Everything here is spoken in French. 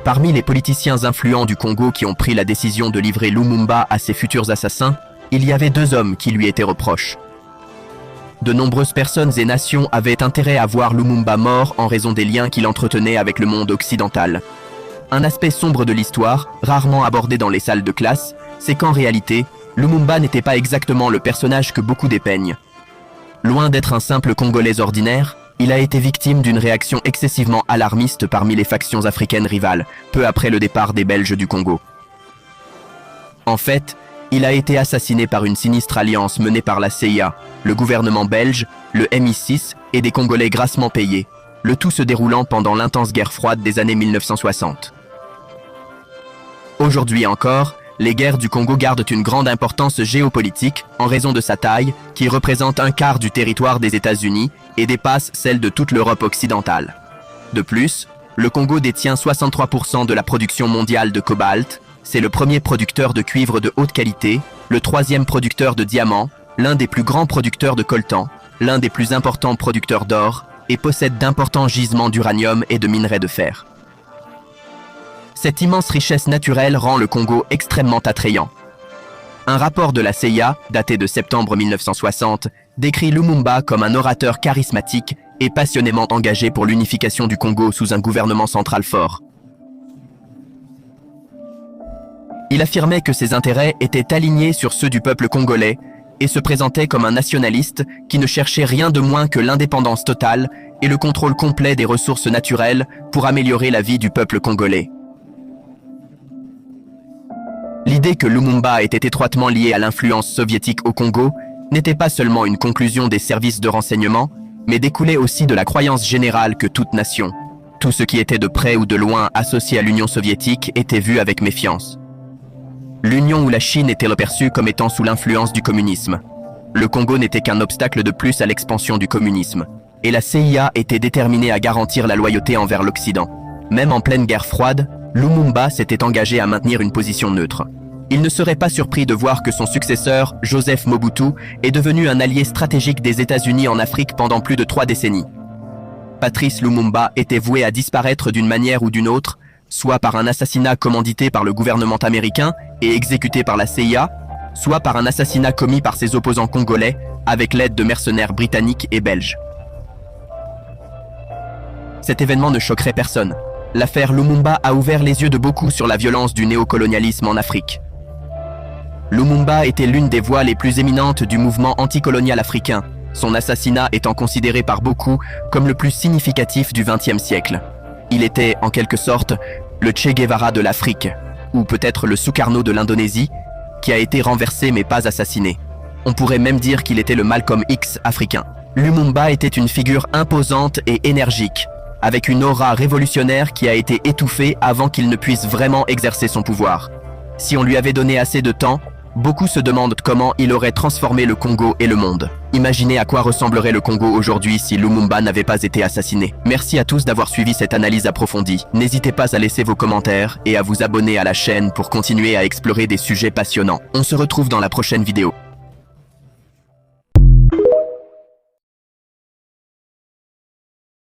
Parmi les politiciens influents du Congo qui ont pris la décision de livrer Lumumba à ses futurs assassins, il y avait deux hommes qui lui étaient reproches. De nombreuses personnes et nations avaient intérêt à voir Lumumba mort en raison des liens qu'il entretenait avec le monde occidental. Un aspect sombre de l'histoire, rarement abordé dans les salles de classe, c'est qu'en réalité, Lumumba n'était pas exactement le personnage que beaucoup dépeignent. Loin d'être un simple Congolais ordinaire, il a été victime d'une réaction excessivement alarmiste parmi les factions africaines rivales, peu après le départ des Belges du Congo. En fait, il a été assassiné par une sinistre alliance menée par la CIA, le gouvernement belge, le MI6 et des Congolais grassement payés, le tout se déroulant pendant l'intense guerre froide des années 1960. Aujourd'hui encore, les guerres du Congo gardent une grande importance géopolitique en raison de sa taille, qui représente un quart du territoire des États-Unis et dépasse celle de toute l'Europe occidentale. De plus, le Congo détient 63% de la production mondiale de cobalt, c'est le premier producteur de cuivre de haute qualité, le troisième producteur de diamants, l'un des plus grands producteurs de coltan, l'un des plus importants producteurs d'or, et possède d'importants gisements d'uranium et de minerais de fer. Cette immense richesse naturelle rend le Congo extrêmement attrayant. Un rapport de la CIA, daté de septembre 1960, décrit Lumumba comme un orateur charismatique et passionnément engagé pour l'unification du Congo sous un gouvernement central fort. Il affirmait que ses intérêts étaient alignés sur ceux du peuple congolais et se présentait comme un nationaliste qui ne cherchait rien de moins que l'indépendance totale et le contrôle complet des ressources naturelles pour améliorer la vie du peuple congolais. L'idée que Lumumba était étroitement lié à l'influence soviétique au Congo n'était pas seulement une conclusion des services de renseignement, mais découlait aussi de la croyance générale que toute nation, tout ce qui était de près ou de loin associé à l'Union soviétique était vu avec méfiance. L'Union ou la Chine était reperçue comme étant sous l'influence du communisme. Le Congo n'était qu'un obstacle de plus à l'expansion du communisme, et la CIA était déterminée à garantir la loyauté envers l'Occident. Même en pleine guerre froide, Lumumba s'était engagé à maintenir une position neutre. Il ne serait pas surpris de voir que son successeur, Joseph Mobutu, est devenu un allié stratégique des États-Unis en Afrique pendant plus de 3 décennies. Patrice Lumumba était voué à disparaître d'une manière ou d'une autre, soit par un assassinat commandité par le gouvernement américain et exécuté par la CIA, soit par un assassinat commis par ses opposants congolais avec l'aide de mercenaires britanniques et belges. Cet événement ne choquerait personne. L'affaire Lumumba a ouvert les yeux de beaucoup sur la violence du néocolonialisme en Afrique. Lumumba était l'une des voix les plus éminentes du mouvement anticolonial africain, son assassinat étant considéré par beaucoup comme le plus significatif du XXe siècle. Il était, en quelque sorte, le Che Guevara de l'Afrique, ou peut-être le Sukarno de l'Indonésie, qui a été renversé mais pas assassiné. On pourrait même dire qu'il était le Malcolm X africain. Lumumba était une figure imposante et énergique, avec une aura révolutionnaire qui a été étouffée avant qu'il ne puisse vraiment exercer son pouvoir. Si on lui avait donné assez de temps, beaucoup se demandent comment il aurait transformé le Congo et le monde. Imaginez à quoi ressemblerait le Congo aujourd'hui si Lumumba n'avait pas été assassiné. Merci à tous d'avoir suivi cette analyse approfondie. N'hésitez pas à laisser vos commentaires et à vous abonner à la chaîne pour continuer à explorer des sujets passionnants. On se retrouve dans la prochaine vidéo.